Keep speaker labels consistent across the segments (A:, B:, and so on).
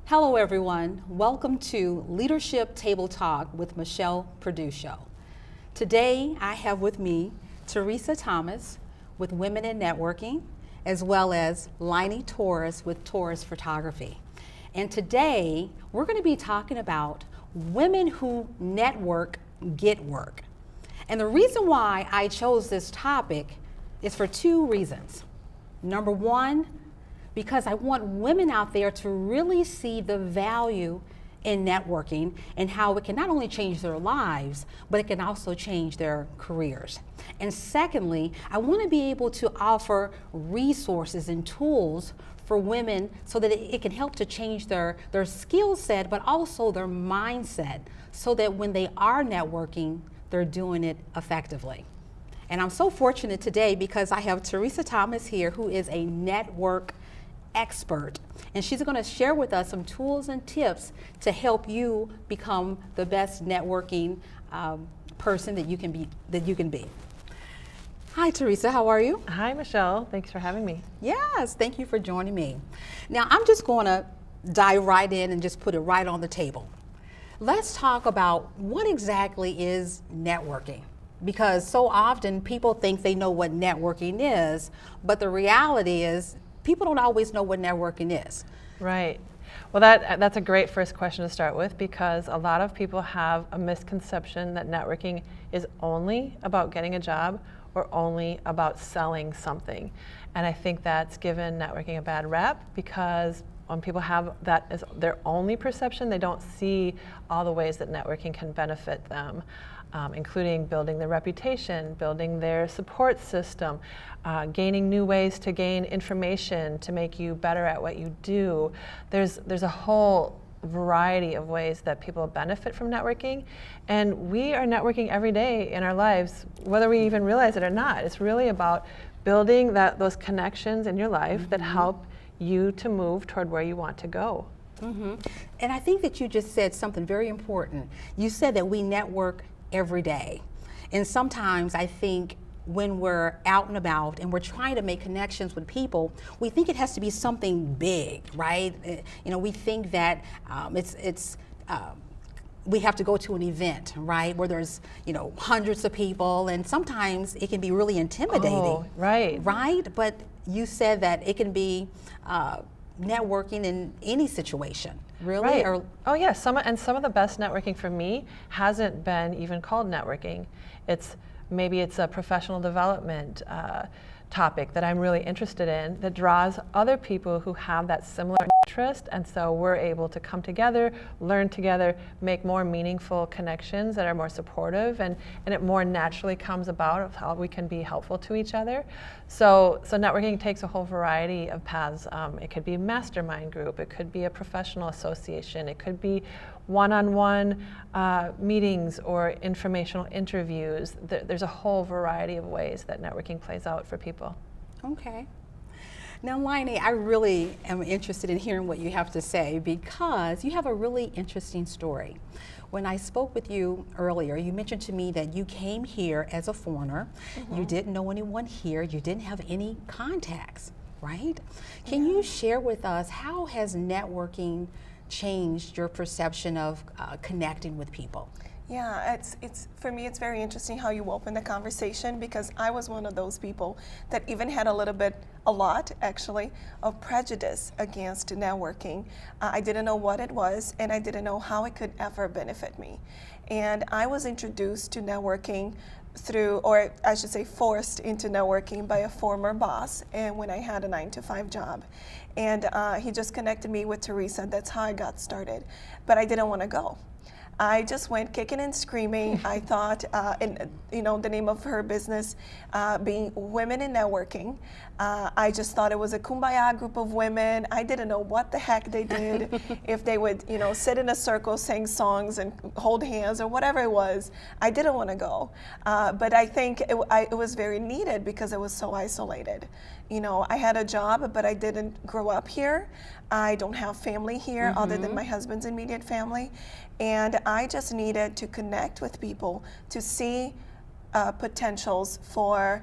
A: Hello, everyone. Welcome to Leadership Table Talk with Michelle Producio. Today, I have with me Teresa Thomas with Women in Networking, as well as Lainey Torres with Torres Photography. And today, we're going to be talking about women who network get work. And the reason why I chose this topic is for two reasons. Number one, because I want women out there to really see the value in networking and how it can not only change their lives, but it can also change their careers. And secondly, I want to be able to offer resources and tools for women so that it can help to change their skill set, but also their mindset, so that when they are networking, they're doing it effectively. And I'm so fortunate today because I have Teresa Thomas here, who is a network expert, and she's going to share with us some tools and tips to help you become the best networking person that you can be. Hi, Teresa. How are you?
B: Hi, Michelle. Thanks for having me.
A: Yes, thank you for joining me. Now, I'm just going to dive right in and just put it right on the table. Let's talk about what exactly is networking. Because so often people think they know what networking is, but the reality is people don't always know what networking is.
B: Right. Well, that's a great first question to start with, because a lot of people have a misconception that networking is only about getting a job or only about selling something. And I think that's given networking a bad rap, because when people have that as their only perception, they don't see all the ways that networking can benefit them. Including building their reputation, building their support system, gaining new ways to gain information to make you better at what you do. There's a whole variety of ways that people benefit from networking, and we are networking every day in our lives, whether we even realize it or not. It's really about building those connections in your life that help you to move toward where you want to go.
A: And I think that you just said something very important. You said that we network every day. And sometimes I think when we're out and about and we're trying to make connections with people, we think it has to be something big, right? We think that we have to go to an event, right, where there's, hundreds of people, and sometimes it can be really intimidating.
B: Oh, right.
A: Right? But you said that it can be networking in any situation. Really?
B: Right. Oh yeah, some of the best networking for me hasn't been even called networking. Maybe it's a professional development topic that I'm really interested in that draws other people who have that similar interest, and so we're able to come together, learn together, make more meaningful connections that are more supportive, and it more naturally comes about of how we can be helpful to each other. So networking takes a whole variety of paths. It could be a mastermind group, it could be a professional association, it could be one-on-one meetings or informational interviews. There's a whole variety of ways that networking plays out for people.
A: Okay. Now, Lainey, I really am interested in hearing what you have to say, because you have a really interesting story. When I spoke with you earlier, you mentioned to me that you came here as a foreigner. You didn't know anyone here. You didn't have any contacts, right? Can you share with us, how has networking changed your perception of connecting with people?
C: Yeah, it's for me, it's very interesting how you open the conversation, because I was one of those people that even had a lot actually, of prejudice against networking. I didn't know what it was, and I didn't know how it could ever benefit me. And I was introduced to networking through, or I should say forced into networking by a former boss, and when I had a 9-to-5 job. And he just connected me with Teresa. That's how I got started. But I didn't want to go. I just went kicking and screaming. I thought, the name of her business being Women in Networking. I just thought it was a kumbaya group of women. I didn't know what the heck they did. If they would, sit in a circle, sing songs and hold hands or whatever it was. I didn't want to go. But I think it was very needed, because it was so isolated. I had a job, but I didn't grow up here. I don't have family here other than my husband's immediate family. And I just needed to connect with people to see potentials for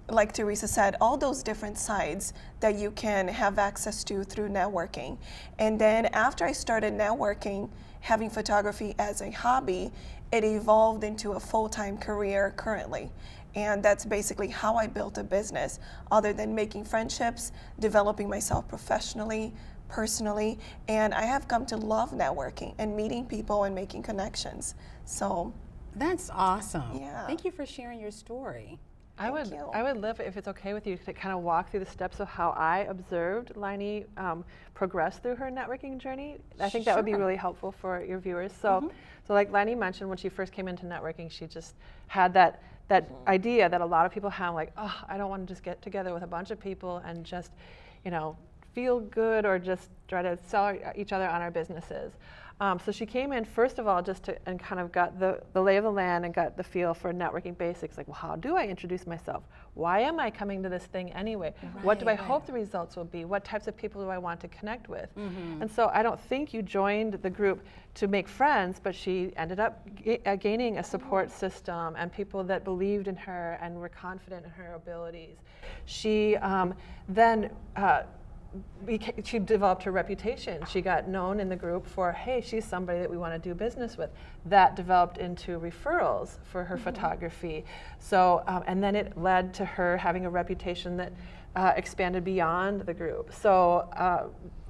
C: like Teresa said, all those different sides that you can have access to through networking. And then after I started networking, having photography as a hobby, it evolved into a full-time career currently. And that's basically how I built a business, other than making friendships, developing myself professionally, personally, and I have come to love networking and meeting people and making connections. So
A: That's awesome.
C: Yeah.
A: Thank you for sharing your story.
B: I
C: Thank you.
B: would love, if it's okay with you, to kind of walk through the steps of how I observed Lainey progress through her networking journey. I think that would be
A: Sure.
B: really helpful for your viewers. So, so like Lainey mentioned, when she first came into networking, she just had that idea that a lot of people have, like, oh, I don't want to just get together with a bunch of people and just, you know, feel good or just try to sell each other on our businesses. So she came in, first of all, and kind of got the lay of the land and got the feel for networking basics. Like, well, how do I introduce myself? Why am I coming to this thing anyway? What do I
A: Right,
B: hope the results will be? What types of people do I want to connect with? And so I don't think you joined the group to make friends, but she ended up gaining a support system and people that believed in her and were confident in her abilities. She then she developed her reputation. She got known in the group for, hey, she's somebody that we want to do business with. That developed into referrals for her photography. So, and then it led to her having a reputation that expanded beyond the group. So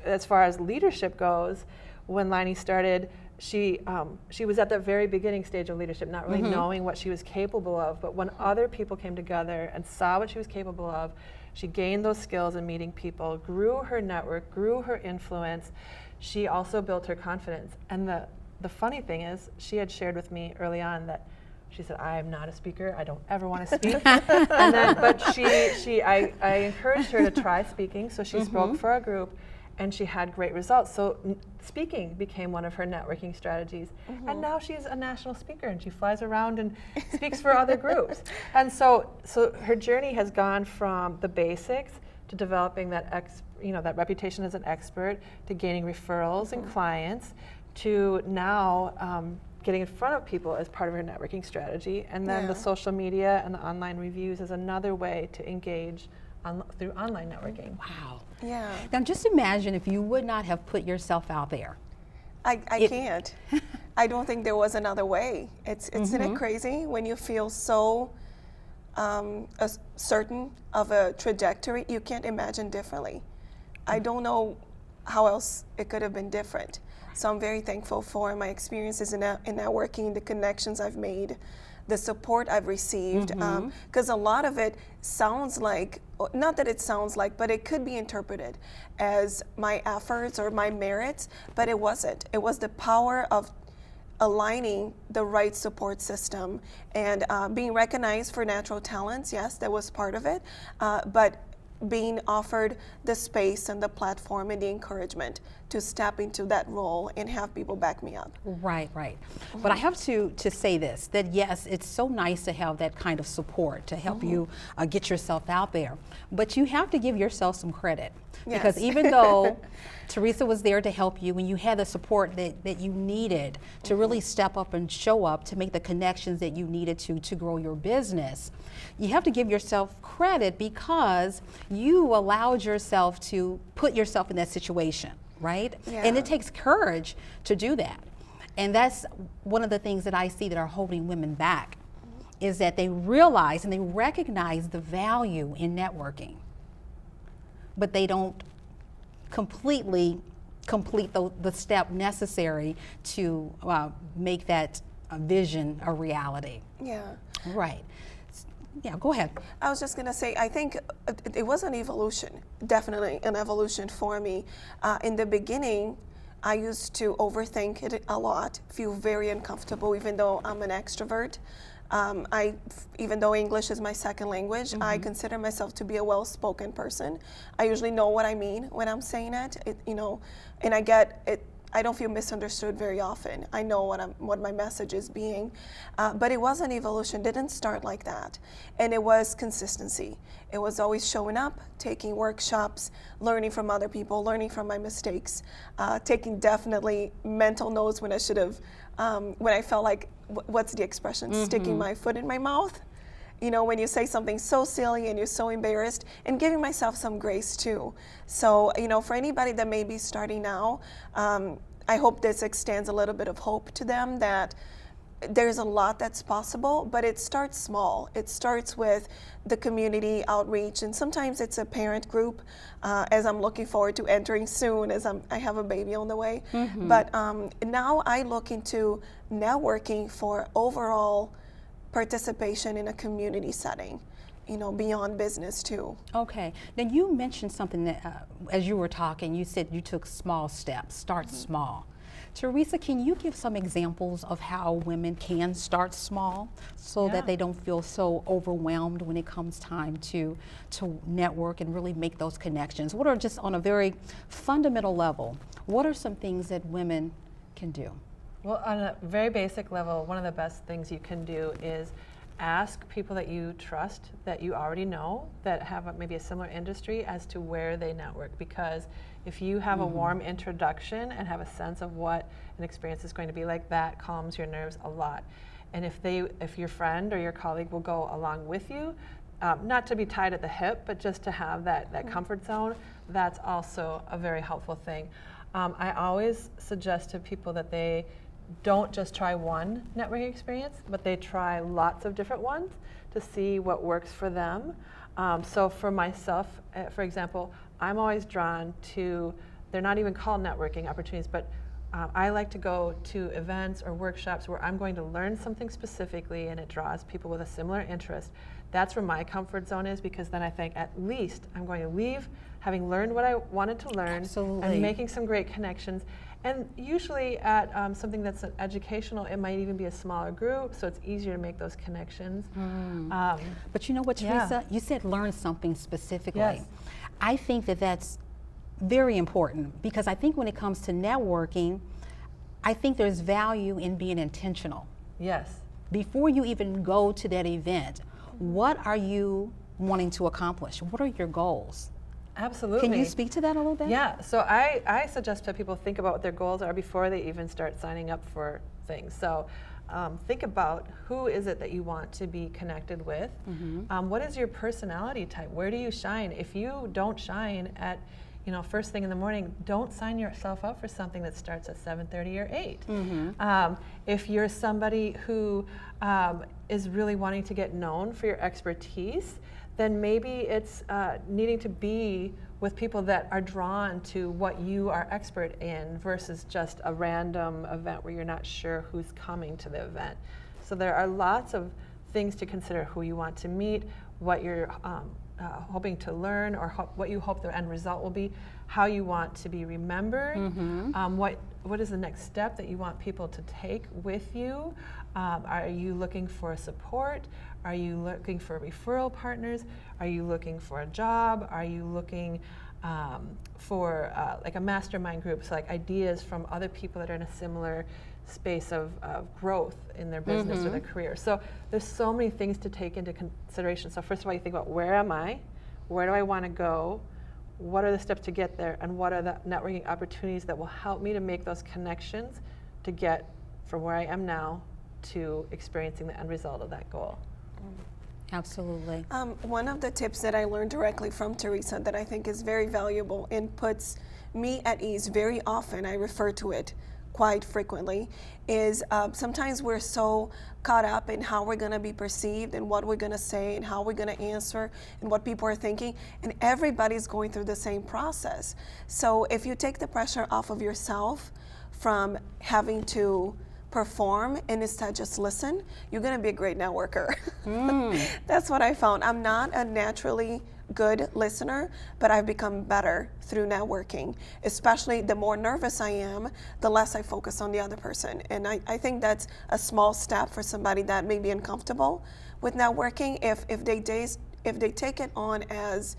B: as far as leadership goes, when Lainey started, she was at the very beginning stage of leadership, not really knowing what she was capable of. But when other people came together and saw what she was capable of, she gained those skills in meeting people, grew her network, grew her influence. She also built her confidence. And the funny thing is, she had shared with me early on that she said, I am not a speaker. I don't ever want to speak. But I encouraged her to try speaking. So she spoke for a group and she had great results. So speaking became one of her networking strategies. And now she's a national speaker and she flies around and speaks for other groups. And so her journey has gone from the basics to developing that reputation as an expert, to gaining referrals and clients, to now getting in front of people as part of her networking strategy. And then the social media and the online reviews is another way to engage through online networking.
A: Wow.
C: yeah,
A: Now just imagine if you would not have put yourself out there.
C: I can't. I don't think there was another way. Isn't it crazy when you feel so certain of a trajectory, you can't imagine differently. I don't know how else it could have been different. So I'm very thankful for my experiences in networking, the connections I've made, the support I've received, because a lot of it sounds like, not that it sounds like, but it could be interpreted as my efforts or my merits, but it wasn't. It was the power of aligning the right support system and being recognized for natural talents. Yes, that was part of it, but being offered the space and the platform and the encouragement to step into that role and have people back me up.
A: Right, right. But I have to say this, that yes, it's so nice to have that kind of support to help you get yourself out there. But you have to give yourself some credit. Because
C: Yes.
A: even though Teresa was there to help you when you had the support that you needed to really step up and show up to make the connections that you needed to grow your business, you have to give yourself credit because you allowed yourself to put yourself in that situation, right? And
C: Yeah.
A: it takes courage to do that. And that's one of the things that I see that are holding women back, is that they realize and they recognize the value in networking, but they don't completely complete the step necessary to make that vision a reality.
C: Yeah.
A: Right. Yeah, go ahead.
C: I was just going to say, I think it was an evolution, definitely an evolution for me. In the beginning, I used to overthink it a lot, feel very uncomfortable, even though I'm an extrovert. Even though English is my second language, I consider myself to be a well-spoken person. I usually know what I mean when I'm saying it, and I get it. I don't feel misunderstood very often. I know what my message is being, but it was an evolution. Didn't start like that, and it was consistency. It was always showing up, taking workshops, learning from other people, learning from my mistakes, taking definitely mental notes when I should have, when I felt like, what's the expression, sticking my foot in my mouth. you know, when you say something so silly and you're so embarrassed, and giving myself some grace too. So, you know, for anybody that may be starting now, I hope this extends a little bit of hope to them that there's a lot that's possible, but it starts small. It starts with the community outreach, and sometimes it's a parent group, as I'm looking forward to entering soon, as I have a baby on the way. But now I look into networking for overall participation in a community setting, you know, beyond business too.
A: Okay. Now you mentioned something that, as you were talking, you said you took small steps, start small. Teresa, can you give some examples of how women can start small so that they don't feel so overwhelmed when it comes time to network and really make those connections? What are, just on a very fundamental level, what are some things that women can do?
B: Well, on a very basic level, one of the best things you can do is ask people that you trust, that you already know, that have maybe a similar industry, as to where they network. Because if you have a warm introduction and have a sense of what an experience is going to be like, that calms your nerves a lot. And if your friend or your colleague will go along with you, not to be tied at the hip, but just to have that comfort zone, that's also a very helpful thing. I always suggest to people that they don't just try one networking experience, but they try lots of different ones to see what works for them. So for myself, for example, I'm always drawn to, they're not even called networking opportunities, but I like to go to events or workshops where I'm going to learn something specifically and it draws people with a similar interest. That's where my comfort zone is, because then I think at least I'm going to leave having learned what I wanted to learn.
A: Absolutely.
B: And making some great connections. And usually at something that's educational, it might even be a smaller group, so it's easier to make those connections.
A: But you know what, Teresa? You said learn something specifically.
B: Yes.
A: I think that that's very important, because I think when it comes to networking, I think there's value in being intentional.
B: Yes.
A: Before you even go to that event, what are you wanting to accomplish? What are your goals?
B: Absolutely.
A: Can you speak to that a little bit?
B: Yeah, so I suggest that people think about what their goals are before they even start signing up for things. So think about, who is it that you want to be connected with? What is your personality type? Where do you shine? If you don't shine at, first thing in the morning, don't sign yourself up for something that starts at 7:30 or 8. If you're somebody who is really wanting to get known for your expertise, then maybe it's needing to be with people that are drawn to what you are expert in, versus just a random event where you're not sure who's coming to the event. So there are lots of things to consider: who you want to meet, what you're hoping to learn, or what you hope the end result will be, how you want to be remembered, what is the next step that you want people to take with you. Are you looking for support? Are you looking for referral partners? Are you looking for a job? Are you looking for like a mastermind group, so like ideas from other people that are in a similar space of growth in their business or their career? So there's so many things to take into consideration. So first of all, you think about, where am I? Where do I want to go? What are the steps to get there? And what are the networking opportunities that will help me to make those connections to get from where I am now to experiencing the end result of that goal?
A: Absolutely.
C: One of the tips that I learned directly from Teresa that I think is very valuable and puts me at ease very often, I refer to it quite frequently, is sometimes we're so caught up in how we're going to be perceived and what we're going to say and how we're going to answer and what people are thinking, and everybody's going through the same process. So if you take the pressure off of yourself from having to perform and instead just listen, you're going to be a great networker. That's what I found. I'm not a naturally good listener, but I've become better through networking. Especially the more nervous I am, the less I focus on the other person. And I think that's a small step for somebody that may be uncomfortable with networking. If they take it on as,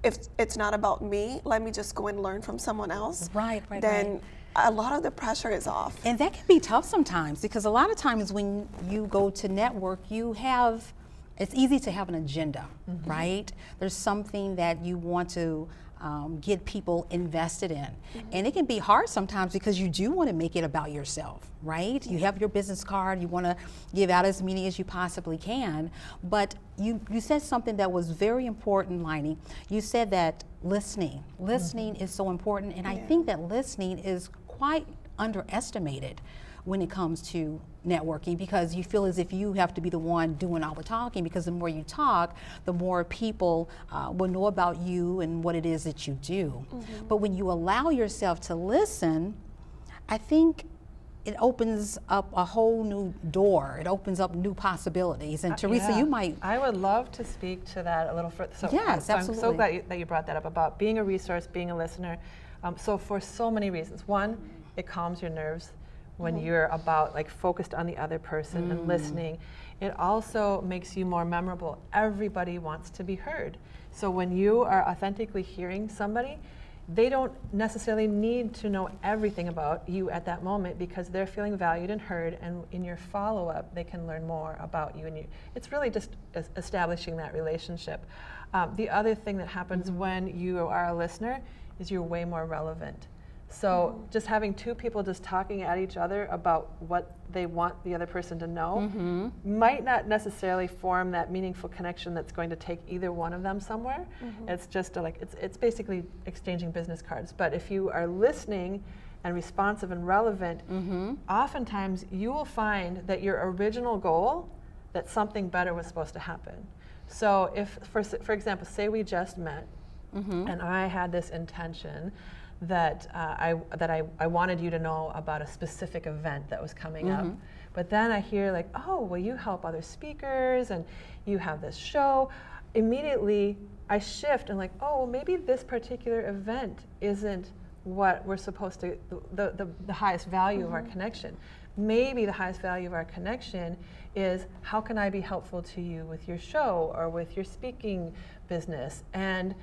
C: if it's not about me, let me just go and learn from someone else.
A: Right.
C: Then a lot of the pressure is off.
A: And that can be tough sometimes, because a lot of times when you go to network, it's easy to have an agenda, right? There's something that you want to get people invested in. And it can be hard sometimes because you do want to make it about yourself, right? You have your business card, you want to give out as many as you possibly can, but you said something that was very important, Lainey. You said that listening is so important, and I think that listening is quite underestimated when it comes to networking, because you feel as if you have to be the one doing all the talking, because the more you talk, the more people will know about you and what it is that you do. But when you allow yourself to listen, I think it opens up a whole new door. It opens up new possibilities. And Teresa,
B: Yeah.
A: you might.
B: I would love to speak to that a little further. So,
A: Yes,
B: I'm so
A: absolutely.
B: glad that you brought that up about being a resource, being a listener. So for so many reasons. One, it calms your nerves when you're about like focused on the other person and listening. It also makes you more memorable. Everybody wants to be heard. So when you are authentically hearing somebody, they don't necessarily need to know everything about you at that moment, because they're feeling valued and heard, and in your follow-up they can learn more about you, and it's really just establishing that relationship. The other thing that happens when you are a listener is you're way more relevant. So just having two people just talking at each other about what they want the other person to know might not necessarily form that meaningful connection that's going to take either one of them somewhere. It's just it's basically exchanging business cards. But if you are listening and responsive and relevant, oftentimes you will find that your original goal, that something better was supposed to happen. So if, for example, say we just met and I had this intention that I wanted you to know about a specific event that was coming up. But then I hear like, oh, well, you help other speakers and you have this show. Immediately I shift and like, oh, well, maybe this particular event isn't what we're supposed to, the highest value of our connection. Maybe the highest value of our connection is, how can I be helpful to you with your show or with your speaking business? And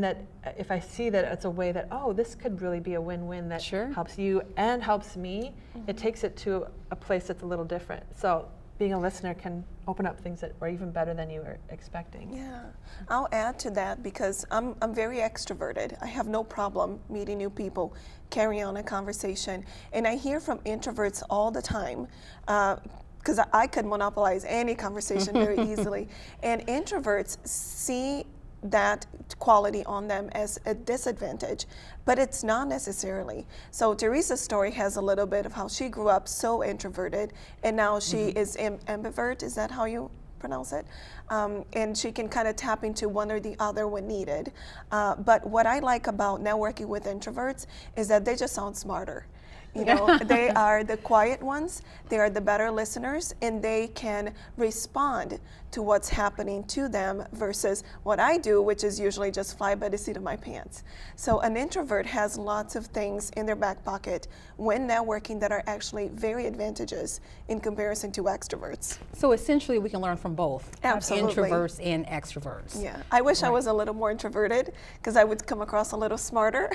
B: that if I see that it's a way that, oh, this could really be a win-win that helps you and helps me, it takes it to a place that's a little different. So being a listener can open up things that are even better than you were expecting.
C: Yeah, I'll add to that because I'm very extroverted. I have no problem meeting new people, carry on a conversation. And I hear from introverts all the time, because I could monopolize any conversation very easily. And introverts see that quality on them as a disadvantage, but it's not necessarily. So Teresa's story has a little bit of how she grew up so introverted, and now she is ambivert, is that how you pronounce it? And she can kind of tap into one or the other when needed. But what I like about networking with introverts is that they just sound smarter. You know, they are the quiet ones, they are the better listeners, and they can respond to what's happening to them versus what I do, which is usually just fly by the seat of my pants. So an introvert has lots of things in their back pocket when networking that are actually very advantageous in comparison to extroverts.
A: So essentially we can learn from both.
C: Absolutely.
A: Introverts and extroverts.
C: Yeah, I wish I was a little more introverted because I would come across a little smarter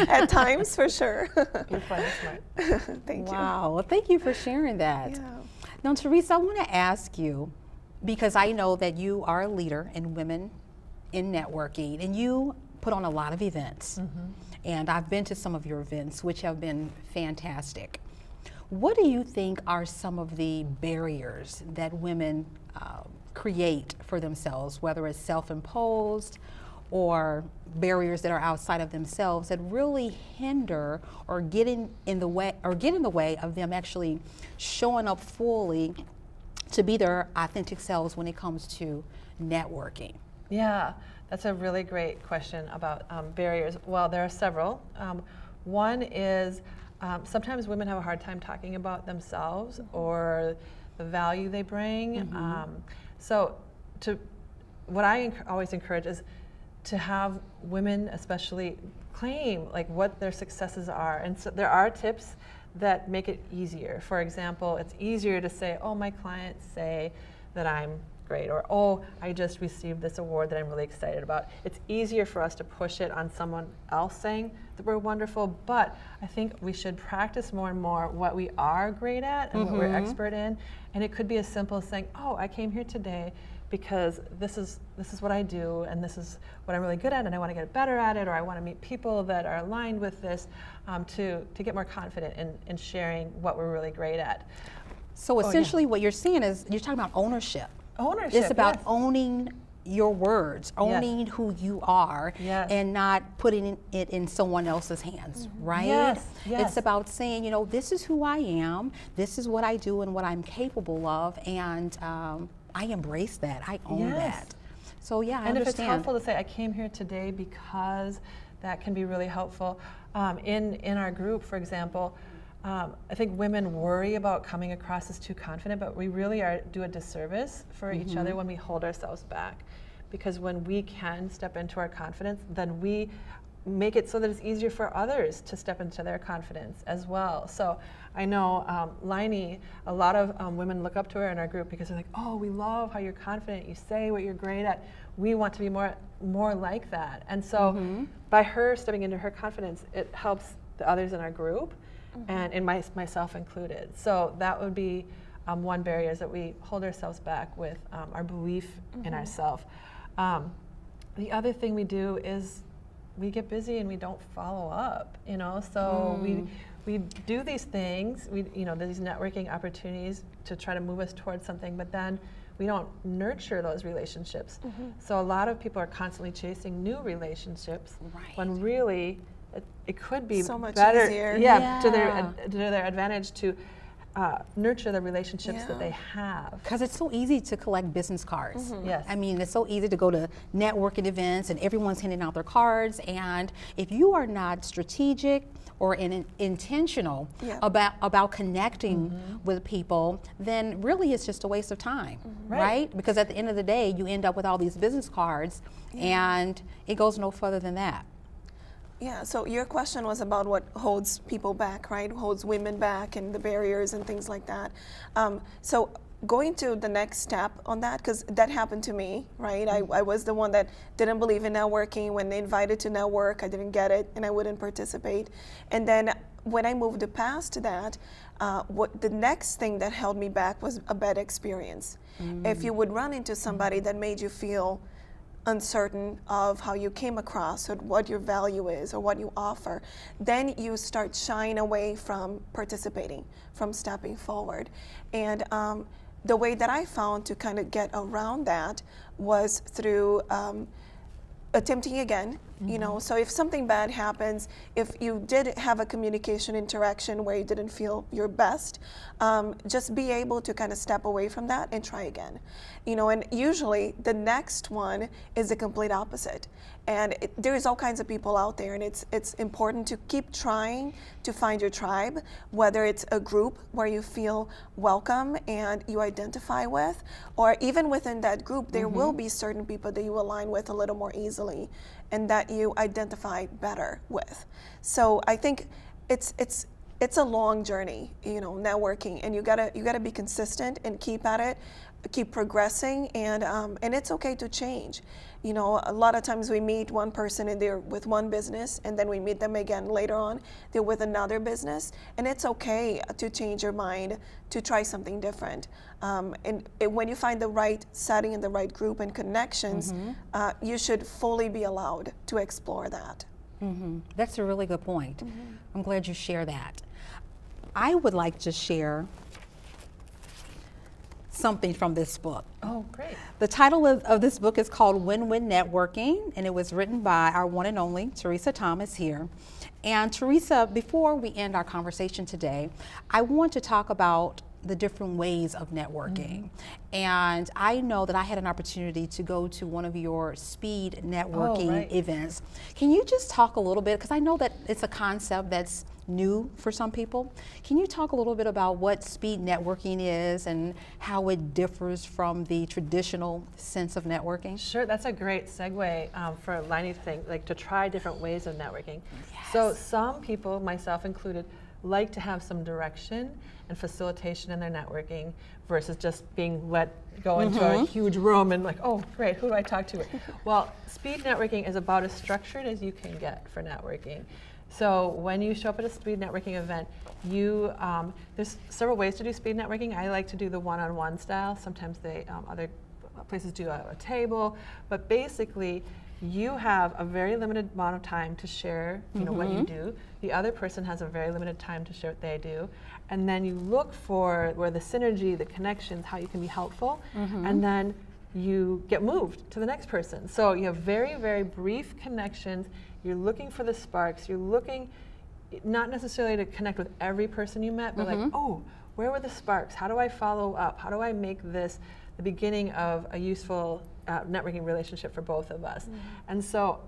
C: at times, for sure.
B: You're funny smart.
C: Thank you.
A: Wow, well, thank you for sharing that.
C: Yeah.
A: Now, Teresa, I want to ask you, because I know that you are a leader in women in networking, and you put on a lot of events. And I've been to some of your events, which have been fantastic. What do you think are some of the barriers that women create for themselves, whether it's self-imposed or barriers that are outside of themselves, that really hinder or get in the way of them actually showing up fully to be their authentic selves when it comes to networking?
B: Yeah, that's a really great question about barriers. Well, there are several. One is sometimes women have a hard time talking about themselves or the value they bring. So what I always encourage is to have women especially claim like what their successes are. And so there are tips that make it easier. For example, it's easier to say, oh, my clients say that I'm great, or oh, I just received this award that I'm really excited about. It's easier for us to push it on someone else saying that we're wonderful, but I think we should practice more and more what we are great at and what we're expert in. And it could be as simple as saying, oh, I came here today because this is what I do, and this is what I'm really good at, and I want to get better at it, or I want to meet people that are aligned with this, to get more confident in sharing what we're really great at.
A: So essentially what you're saying is you're talking about ownership.
B: Ownership.
A: It's about
B: yes.
A: owning your words, owning who you are,
B: Yes.
A: and not putting it in someone else's hands, right?
B: Yes, yes.
A: It's about saying, you know, this is who I am, this is what I do and what I'm capable of, and I embrace that, I own
B: Yes.
A: that. So yeah, I
B: And if it's
A: understand.
B: helpful to say, I came here today because that can be really helpful. In our group, for example, I think women worry about coming across as too confident, but we really do a disservice for each other when we hold ourselves back. Because when we can step into our confidence, then we make it so that it's easier for others to step into their confidence as well. So I know Lainey, a lot of women look up to her in our group because they're like, oh, we love how you're confident, you say what you're great at. We want to be more like that. And so by her stepping into her confidence, it helps the others in our group, and in myself included. So that would be one barrier, is that we hold ourselves back with our belief in ourselves. The other thing we do is we get busy and we don't follow up, you know. So we do these things, these networking opportunities to try to move us towards something, but then we don't nurture those relationships. So a lot of people are constantly chasing new relationships,
A: Right.
B: when really it could be
C: So much
B: better,
C: easier.
B: to
A: Yeah.
B: their advantage to nurture the relationships
C: Yeah.
B: that they have.
A: Because it's so easy to collect business cards.
B: Yes.
A: I mean, it's so easy to go to networking events and everyone's handing out their cards. And if you are not strategic or intentional
C: Yeah.
A: about connecting with people, then really it's just a waste of time, right? Because at the end of the day, you end up with all these business cards and it goes no further than that.
C: Yeah, so your question was about what holds people back, right? Holds women back and the barriers and things like that. So going to the next step on that, because that happened to me, right? I was the one that didn't believe in networking. When they invited to network, I didn't get it and I wouldn't participate. And then when I moved past that, what the next thing that held me back was a bad experience. If you would run into somebody that made you feel uncertain of how you came across or what your value is or what you offer, then you start shying away from participating, from stepping forward. And the way that I found to kind of get around that was through attempting again. You know, so if something bad happens, if you did have a communication interaction where you didn't feel your best, just be able to kind of step away from that and try again. You know, and usually the next one is the complete opposite. And there's all kinds of people out there, and it's important to keep trying to find your tribe, whether it's a group where you feel welcome and you identify with, or even within that group, there will be certain people that you align with a little more easily and that you identify better with. So I think it's a long journey, you know, networking, and you gotta be consistent and keep at it, keep progressing, and it's okay to change. You know, a lot of times we meet one person and they're with one business, and then we meet them again later on, they're with another business, and it's okay to change your mind, to try something different. And when you find the right setting and the right group and connections, you should fully be allowed to explore that.
A: That's a really good point. I'm glad you share that. I would like to share something from this book.
B: Oh, great.
A: The title of this book is called Win-Win Networking, and it was written by our one and only Teresa Thomas here. And Teresa, before we end our conversation today, I want to talk about the different ways of networking. And I know that I had an opportunity to go to one of your speed networking events. Can you just talk a little bit, because I know that it's a concept that's new for some people. Can you talk a little bit about what speed networking is and how it differs from the traditional sense of networking?
B: Sure, that's a great segue for Lainey to think, like, to try different ways of networking. So some people, myself included, like to have some direction and facilitation in their networking versus just being let go into a huge room and like, oh, great, who do I talk to? Well, speed networking is about as structured as you can get for networking. So when you show up at a speed networking event, there's several ways to do speed networking. I like to do the one-on-one style. Sometimes other places do a table, but basically you have a very limited amount of time to share what you do. The other person has a very limited time to share what they do. And then you look for where the synergy, the connections, how you can be helpful, and then you get moved to the next person. So you have very, very brief connections. You're looking for the sparks. You're looking not necessarily to connect with every person you met, but like, oh, where were the sparks? How do I follow up? How do I make this the beginning of a useful networking relationship for both of us? And so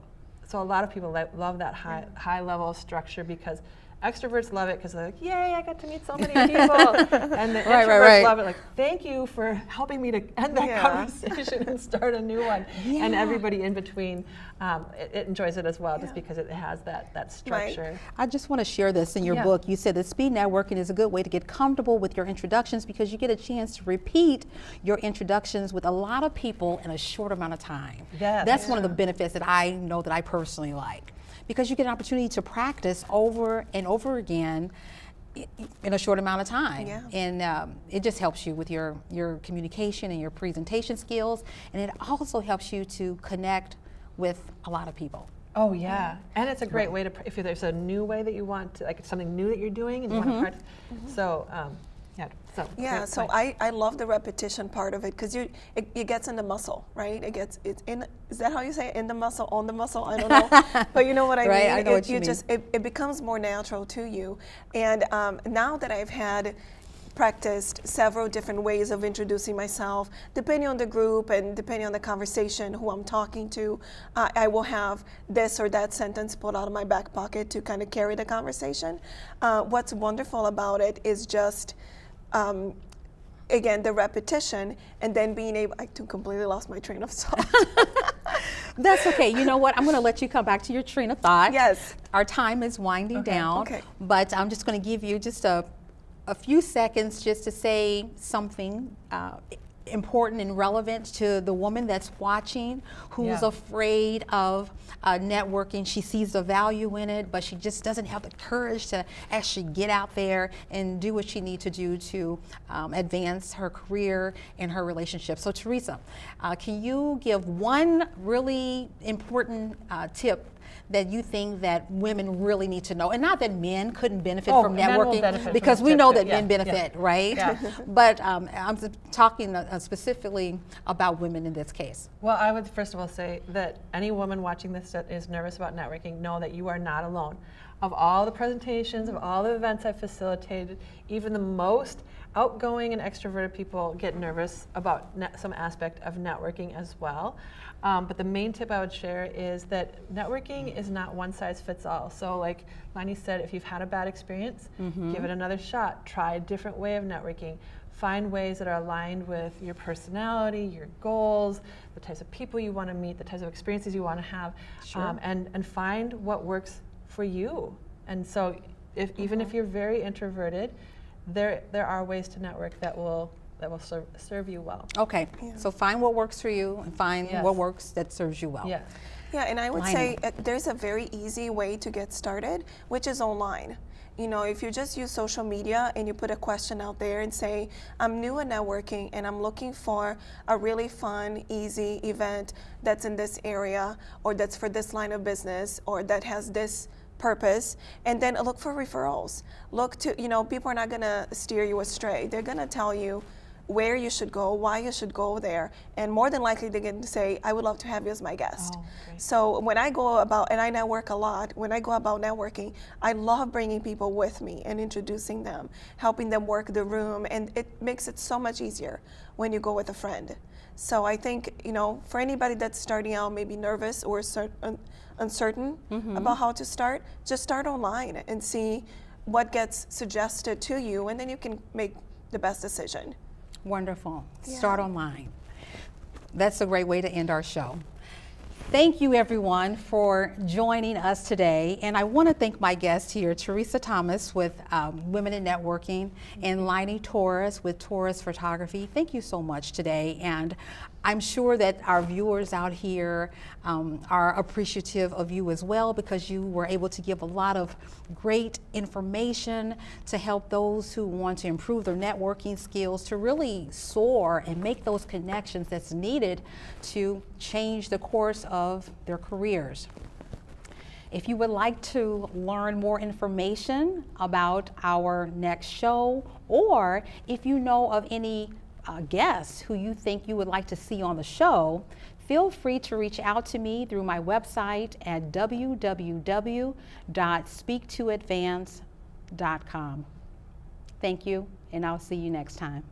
B: a lot of people love that high level of structure, because extroverts love it because they're like, yay, I got to meet so many people. And the introverts love it, like, thank you for helping me to end that conversation and start a new one. And everybody in between, it enjoys it as well, just because it has that structure.
C: Right.
A: I just want to share this in your book. You said that speed networking is a good way to get comfortable with your introductions, because you get a chance to repeat your introductions with a lot of people in a short amount of time. That's one of the benefits that I know that I personally like, because you get an opportunity to practice over and over again in a short amount of time. And it just helps you with your communication and your presentation skills, and it also helps you to connect with a lot of people.
B: Oh yeah, and it's a great way to, if there's a new way that you want to, like something new that you're doing and you want to practice. So
C: so I love the repetition part of it, because it gets in the muscle, right? It's in, is that how you say it? In the muscle, on the muscle? I don't know, but you know what I mean.
A: I know what you mean.
C: It becomes more natural to you. And now that I've had practiced several different ways of introducing myself, depending on the group and depending on the conversation, who I'm talking to, I will have this or that sentence pulled out of my back pocket to kind of carry the conversation. What's wonderful about it is just again, the repetition, and then being able, I completely lost my train of thought.
A: That's okay. You know what? I'm going to let you come back to your train of thought.
C: Yes.
A: Our time is winding down.
C: Okay.
A: But I'm just going to give you just a few seconds just to say something important and relevant to the woman that's watching, who's afraid of networking. She sees the value in it, but she just doesn't have the courage to actually get out there and do what she needs to do to advance her career and her relationship. So Teresa, can you give one really important tip that you think that women really need to know? And not that men couldn't benefit from networking, because we know that men benefit, right? But I'm talking specifically about women in this case.
B: Well, I would first of all say that any woman watching this that is nervous about networking, know that you are not alone. Of all the presentations, of all the events I've facilitated, even the most outgoing and extroverted people get nervous about some aspect of networking as well. But the main tip I would share is that networking is not one size fits all. So like Lainey said, if you've had a bad experience, give it another shot. Try a different way of networking. Find ways that are aligned with your personality, your goals, the types of people you want to meet, the types of experiences you want to have, and find what works for you. And so even if you're very introverted, there are ways to network that will serve you well.
A: Okay, so find what works for you and find what works that serves you well.
C: Yeah, and I would say there's a very easy way to get started, which is online. You know, if you just use social media and you put a question out there and say, I'm new at networking and I'm looking for a really fun, easy event that's in this area, or that's for this line of business, or that has this purpose, and then look for referrals. Look to, people are not gonna steer you astray. They're gonna tell you where you should go, why you should go there, and more than likely they're going to say, I would love to have you as my guest. So when I go about, and I network a lot, when I go about networking, I love bringing people with me and introducing them, helping them work the room, and it makes it so much easier when you go with a friend. So I think, for anybody that's starting out, maybe nervous or uncertain about how to start, just start online and see what gets suggested to you, and then you can make the best decision.
A: Wonderful. Start online. That's a great way to end our show. Thank you, everyone, for joining us today. And I want to thank my guests here, Teresa Thomas with Women in Networking and Lainey Torres with Torres Photography. Thank you so much today. And I'm sure that our viewers out here are appreciative of you as well, because you were able to give a lot of great information to help those who want to improve their networking skills to really soar and make those connections that's needed to change the course of their careers. If you would like to learn more information about our next show, or if you know of any guests who you think you would like to see on the show, feel free to reach out to me through my website at www.speaktoadvance.com. Thank you, and I'll see you next time.